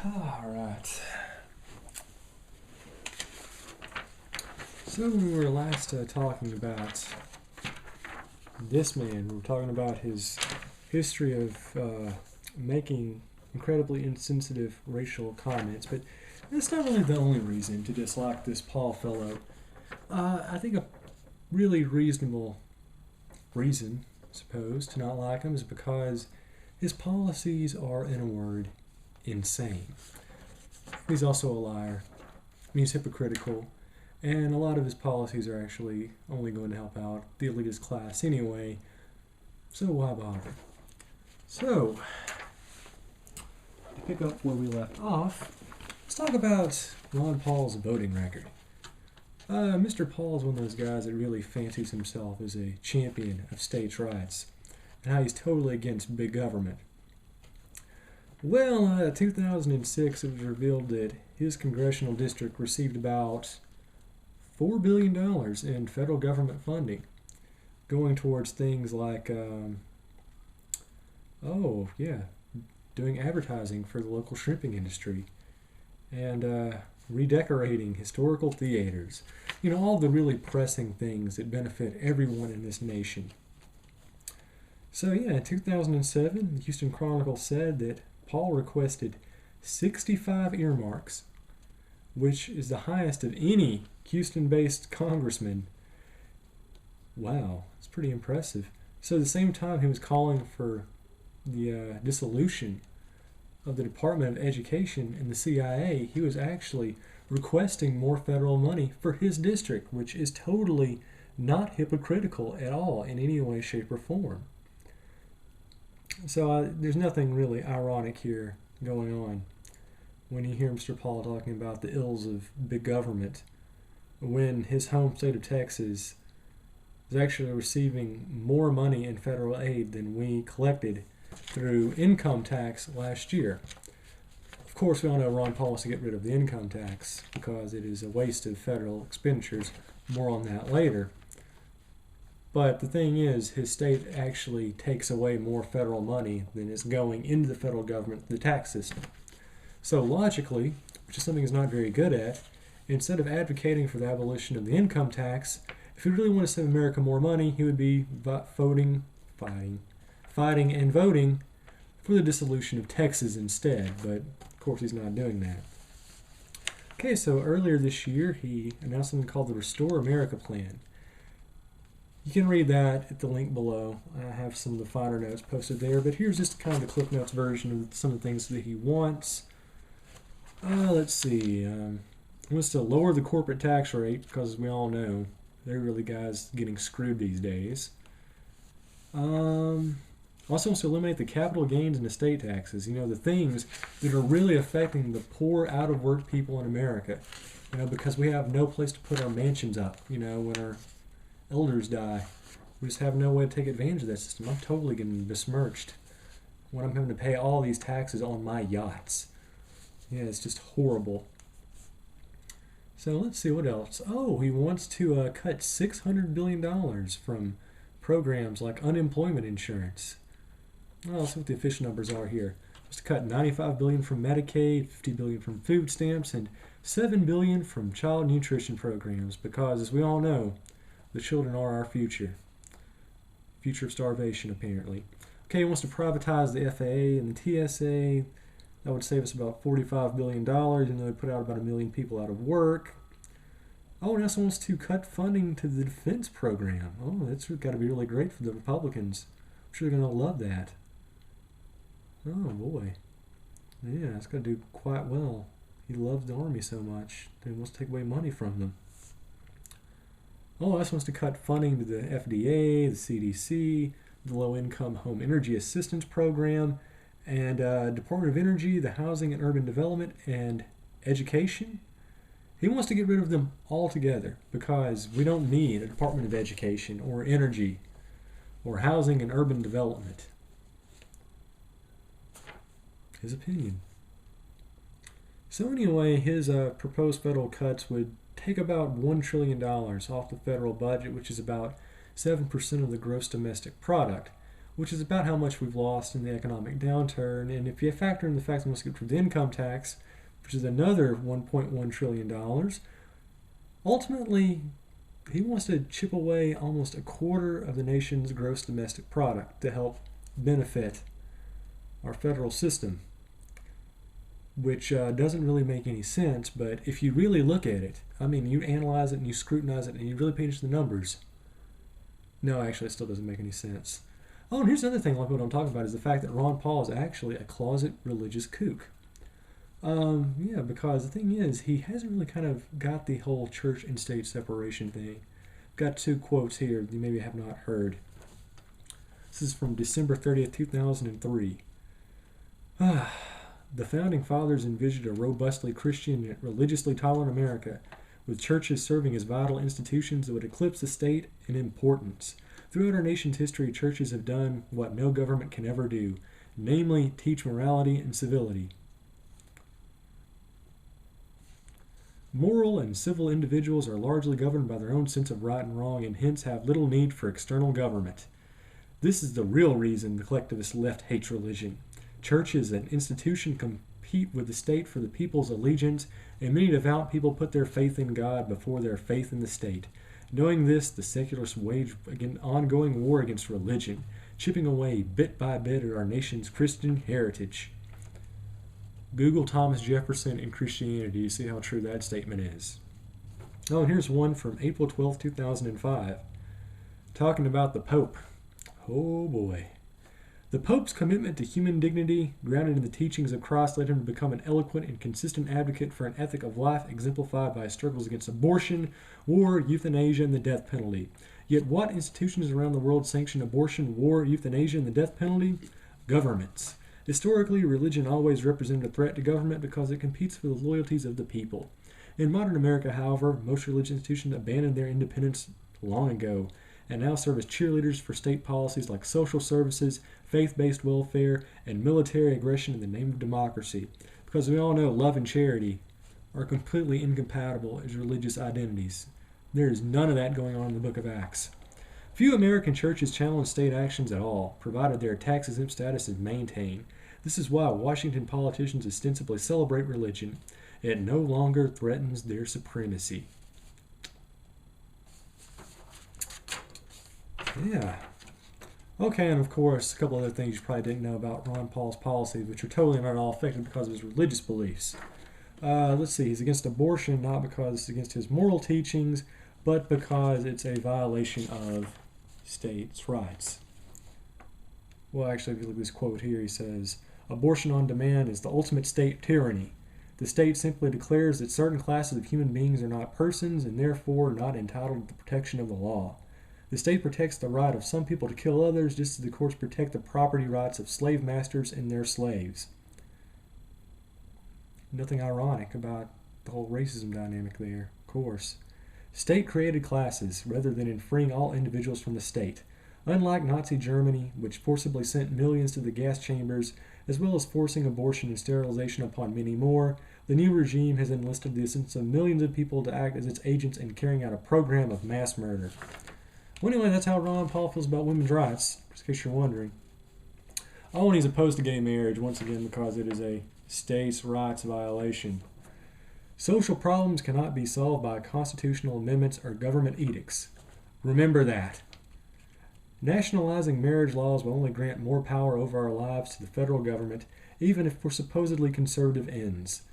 All right. So when we were last talking about this man, we were talking about his history of making incredibly insensitive racial comments, but that's not really the only reason to dislike this Paul fellow. I think a really reasonable reason, I suppose, to not like him is because his policies are, in a word, insane. He's also a liar. He's hypocritical. And a lot of his policies are actually only going to help out the elitist class anyway. So why bother? So, to pick up where we left off, let's talk about Ron Paul's voting record. Mr. Paul is one of those guys that really fancies himself as a champion of states' rights and how he's totally against big government. Well, 2006, it was revealed that his congressional district received about $4 billion in federal government funding, going towards things like, doing advertising for the local shrimping industry, and redecorating historical theaters. You know, all the really pressing things that benefit everyone in this nation. So yeah, in 2007, the Houston Chronicle said that Paul requested 65 earmarks, which is the highest of any Houston-based congressman. Wow, it's pretty impressive. So at the same time he was calling for the dissolution of the Department of Education and the CIA, he was actually requesting more federal money for his district, which is totally not hypocritical at all in any way, shape, or form. So there's nothing really ironic here going on when you hear Mr. Paul talking about the ills of big government, when his home state of Texas is actually receiving more money in federal aid than we collected through income tax last year. Of course, we all know Ron Paul wants to get rid of the income tax because it is a waste of federal expenditures. More on that later. But the thing is, his state actually takes away more federal money than is going into the federal government, the tax system. So logically, which is something he's not very good at, instead of advocating for the abolition of the income tax, if he really wanted to save America more money, he would be fighting and voting for the dissolution of Texas instead. But of course he's not doing that. Okay, so earlier this year he announced something called the Restore America Plan. You can read that at the link below. I have some of the finer notes posted there, but here's just kind of the Cliff Notes version of some of the things that he wants. Let's see. He wants to lower the corporate tax rate because, as we all know, they're really guys getting screwed these days. Also wants to eliminate the capital gains and estate taxes. You know, the things that are really affecting the poor, out-of-work people in America. You know, because we have no place to put our mansions up, you know, when our elders die. We just have no way to take advantage of that system. I'm totally getting besmirched when I'm having to pay all these taxes on my yachts. Yeah, it's just horrible. So let's see what else. Oh, he wants to cut $600 billion from programs like unemployment insurance. Well, let's see what the official numbers are here. He wants to cut $95 billion from Medicaid, $50 billion from food stamps, and $7 billion from child nutrition programs because, as we all know, the children are our future. Future of starvation, apparently. Okay, he wants to privatize the FAA and the TSA. That would save us about $45 billion, even though they put out about 1 million people out of work. Oh, and also wants to cut funding to the defense program. Oh, that's got to be really great for the Republicans. I'm sure they're going to love that. Oh, boy. Yeah, it's going to do quite well. He loves the Army so much that he wants to take away money from them. Oh, also wants to cut funding to the FDA, the CDC, the Low-Income Home Energy Assistance Program, and Department of Energy, the Housing and Urban Development, and Education. He wants to get rid of them altogether because we don't need a Department of Education or Energy or Housing and Urban Development. His opinion. So anyway, his proposed federal cuts would take about $1 trillion off the federal budget, which is about 7% of the gross domestic product, which is about how much we've lost in the economic downturn. And if you factor in the fact that we must get rid of the income tax, which is another $1.1 trillion, ultimately, he wants to chip away almost a quarter of the nation's gross domestic product to help benefit our federal system, which doesn't really make any sense. But if you really look at it, I mean, you analyze it and you scrutinize it and you really pay attention to the numbers. No, actually, it still doesn't make any sense. Oh, and here's another thing a lot of people don't talk about is the fact that Ron Paul is actually a closet religious kook. Yeah, because the thing is, he hasn't really kind of got the whole church and state separation thing. Got two quotes here that you maybe have not heard. This is from December 30th, 2003. The Founding Fathers envisioned a robustly Christian and religiously tolerant America, with churches serving as vital institutions that would eclipse the state in importance. Throughout our nation's history, churches have done what no government can ever do, namely teach morality and civility. Moral and civil individuals are largely governed by their own sense of right and wrong and hence have little need for external government. This is the real reason the collectivist left hates religion. Churches and institutions compete with the state for the people's allegiance, and many devout people put their faith in God before their faith in the state. Knowing this, the secularists wage an ongoing war against religion, chipping away bit by bit at our nation's Christian heritage. Google Thomas Jefferson and Christianity to see how true that statement is. Oh, and here's one from April 12, 2005, talking about the Pope. Oh boy. The Pope's commitment to human dignity, grounded in the teachings of Christ, led him to become an eloquent and consistent advocate for an ethic of life exemplified by his struggles against abortion, war, euthanasia, and the death penalty. Yet what institutions around the world sanction abortion, war, euthanasia, and the death penalty? Governments. Historically, religion always represented a threat to government because it competes for the loyalties of the people. In modern America, however, most religious institutions abandoned their independence long ago and now serve as cheerleaders for state policies like social services, faith-based welfare, and military aggression in the name of democracy. Because we all know love and charity are completely incompatible as religious identities. There is none of that going on in the book of Acts. Few American churches challenge state actions at all, provided their tax-exempt status is maintained. This is why Washington politicians ostensibly celebrate religion. It no longer threatens their supremacy. Yeah. Okay, and of course, a couple other things you probably didn't know about Ron Paul's policies, which are totally not all affected because of his religious beliefs. Let's see, he's against abortion, not because it's against his moral teachings, but because it's a violation of states' rights. Well, actually, if you look at this quote here, he says, "Abortion on demand is the ultimate state tyranny. The state simply declares that certain classes of human beings are not persons and therefore not entitled to the protection of the law. The state protects the right of some people to kill others, just as the courts protect the property rights of slave masters and their slaves." Nothing ironic about the whole racism dynamic there, of course. State-created classes, rather than freeing all individuals from the state. Unlike Nazi Germany, which forcibly sent millions to the gas chambers, as well as forcing abortion and sterilization upon many more, the new regime has enlisted the assistance of millions of people to act as its agents in carrying out a program of mass murder. Well, anyway, that's how Ron Paul feels about women's rights, just in case you're wondering. Oh, and he's opposed to gay marriage, once again, because it is a states' rights violation. Social problems cannot be solved by constitutional amendments or government edicts. Remember that. Nationalizing marriage laws will only grant more power over our lives to the federal government, even if for supposedly conservative ends.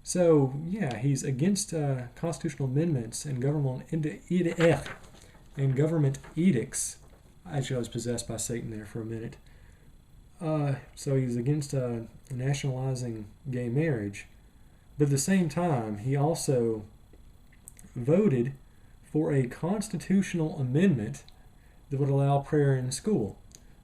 So, yeah, he's against constitutional amendments and government edicts. Actually, I was possessed by Satan there for a minute. So he's against nationalizing gay marriage. But at the same time, he also voted for a constitutional amendment that would allow prayer in school.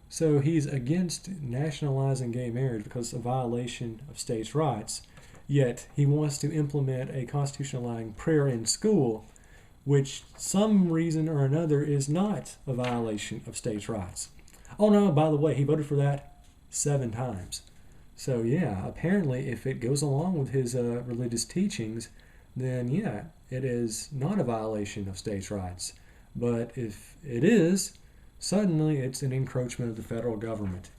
So he's against nationalizing gay marriage because it's a violation of states' rights. Yet he wants to implement a constitution allowing prayer in school, which some reason or another is not a violation of states' rights. Oh no, by the way, he voted for that 7 times. So yeah, apparently if it goes along with his religious teachings, then yeah, it is not a violation of states' rights. But if it is, suddenly it's an encroachment of the federal government.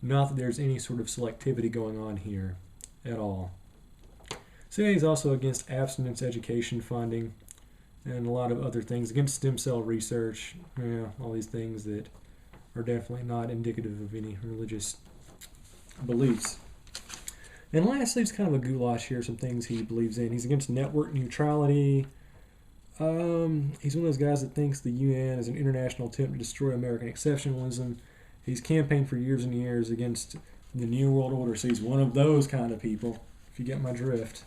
Not that there's any sort of selectivity going on here at all. So yeah, he's also against abstinence education funding and a lot of other things, against stem cell research, all these things that are definitely not indicative of any religious beliefs. And lastly, it's kind of a goulash here, some things he believes in. He's against network neutrality. He's one of those guys that thinks the UN is an international attempt to destroy American exceptionalism. He's campaigned for years and years against the New World Order, so he's one of those kind of people, if you get my drift.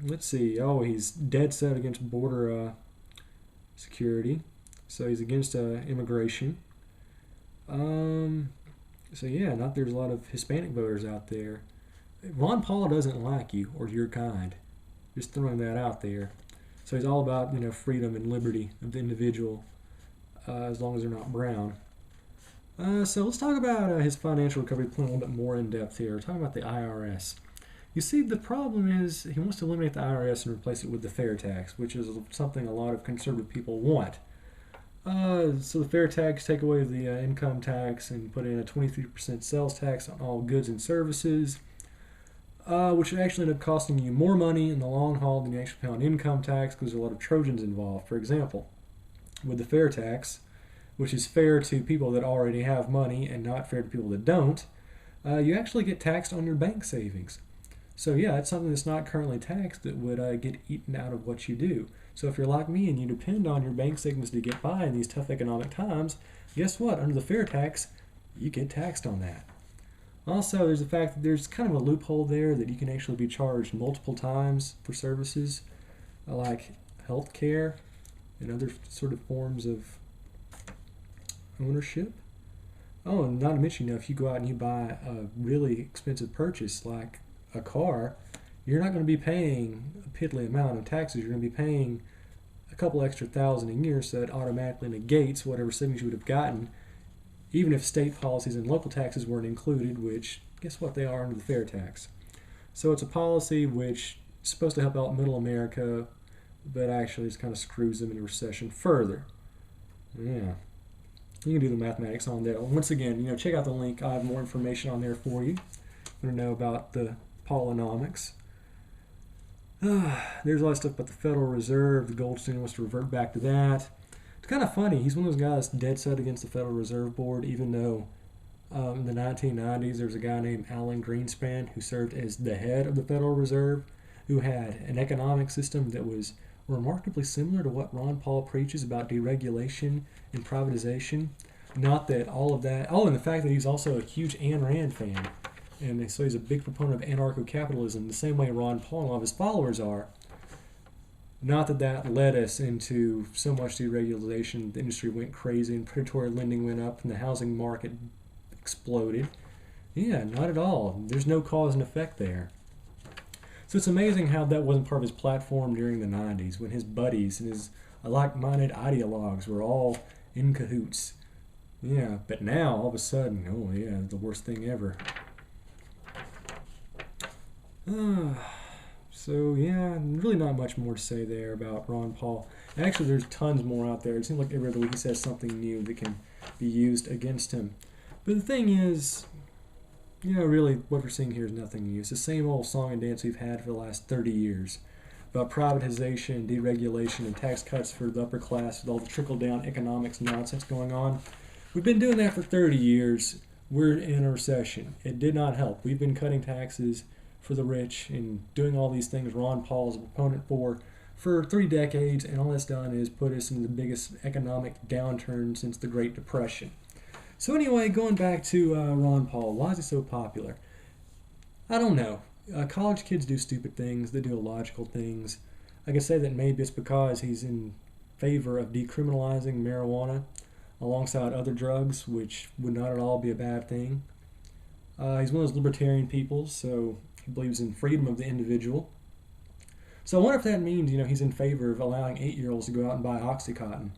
Let's see. Oh, he's dead set against border security, so he's against immigration. So yeah, not there's a lot of Hispanic voters out there. Ron Paul doesn't like you or your kind. Just throwing that out there. So he's all about freedom and liberty of the individual, as long as they're not brown. So let's talk about his financial recovery plan a little bit more in depth here. We're talking about the IRS. You see, the problem is he wants to eliminate the IRS and replace it with the fair tax, which is something a lot of conservative people want. So the fair tax, take away the income tax and put in a 23% sales tax on all goods and services, which would actually end up costing you more money in the long haul than you actually pay on income tax because there's a lot of Trojans involved. For example, with the fair tax, which is fair to people that already have money and not fair to people that don't, you actually get taxed on your bank savings. So yeah, it's something that's not currently taxed that would get eaten out of what you do. So if you're like me and you depend on your bank savings to get by in these tough economic times, guess what? Under the fair tax, you get taxed on that. Also, there's the fact that there's kind of a loophole there that you can actually be charged multiple times for services like health care and other sort of forms of ownership. Oh, and not to mention, if you go out and you buy a really expensive purchase like a car, you're not going to be paying a piddly amount of taxes. You're going to be paying a couple extra $1,000 a year, so that automatically negates whatever savings you would have gotten, even if state policies and local taxes weren't included, which, guess what, they are under the fair tax. So it's a policy which is supposed to help out middle America, but actually just kind of screws them into recession further. Yeah. You can do the mathematics on that. Once again, check out the link. I have more information on there for you. You want to know about the Paulonomics. There's a lot of stuff about the Federal Reserve. The Goldstein wants to revert back to that. It's kind of funny. He's one of those guys dead set against the Federal Reserve Board, even though in the 1990s there was a guy named Alan Greenspan who served as the head of the Federal Reserve, who had an economic system that was remarkably similar to what Ron Paul preaches about deregulation and privatization. Not that all of that... Oh, and the fact that he's also a huge Ayn Rand fan. And so he's a big proponent of anarcho-capitalism, the same way Ron Paul and all of his followers are. Not that that led us into so much deregulation, the industry went crazy and predatory lending went up and the housing market exploded. Yeah, not at all. There's no cause and effect there. So it's amazing how that wasn't part of his platform during the 90s when his buddies and his like-minded ideologues were all in cahoots. Yeah, but now, all of a sudden, oh yeah, the worst thing ever. So yeah, really not much more to say there about Ron Paul. Actually, there's tons more out there. It seems like every other week he says something new that can be used against him. But the thing is, really what we're seeing here is nothing new. It's the same old song and dance we've had for the last 30 years about privatization, deregulation, and tax cuts for the upper class with all the trickle-down economics nonsense going on. We've been doing that for 30 years. We're in a recession. It did not help. We've been cutting taxes for the rich and doing all these things Ron Paul is a proponent for 3 decades, and all that's done is put us in the biggest economic downturn since the Great Depression. So anyway, going back to Ron Paul, why is he so popular? I don't know. College kids do stupid things. They do illogical things. I can say that maybe it's because he's in favor of decriminalizing marijuana alongside other drugs, which would not at all be a bad thing. He's one of those libertarian people, so he believes in freedom of the individual. So I wonder if that means, he's in favor of allowing 8-year-olds to go out and buy Oxycontin.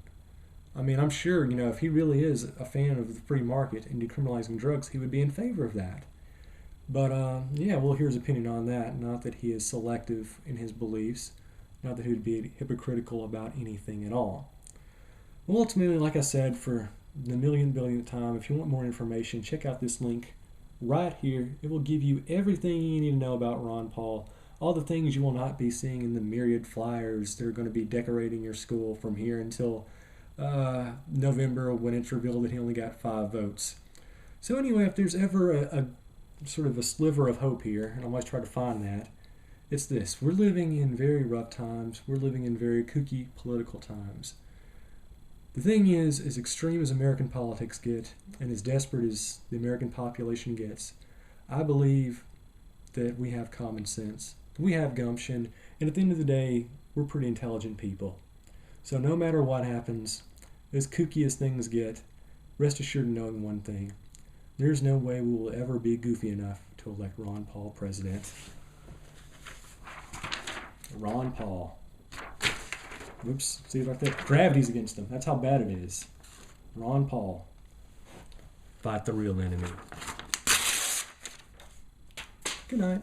I mean, I'm sure, if he really is a fan of the free market and decriminalizing drugs, he would be in favor of that. But, we'll hear his opinion on that. Not that he is selective in his beliefs. Not that he would be hypocritical about anything at all. Well, ultimately, like I said, for the billionth time, if you want more information, check out this link right here. It will give you everything you need to know about Ron Paul, all the things you will not be seeing in the myriad flyers that are going to be decorating your school from here until November, when it's revealed that he only got 5 votes. So anyway, if there's ever a sort of a sliver of hope here, and I always try to find that, it's this. We're living in very rough times. We're living in very kooky political times. The thing is, as extreme as American politics get, and as desperate as the American population gets, I believe that we have common sense, we have gumption, and at the end of the day, we're pretty intelligent people. So no matter what happens, as kooky as things get, rest assured in knowing one thing. There's no way we will ever be goofy enough to elect Ron Paul president. Ron Paul. Whoops, see if I think gravity's against them. That's how bad it is. Ron Paul. Fight the real enemy. Good night.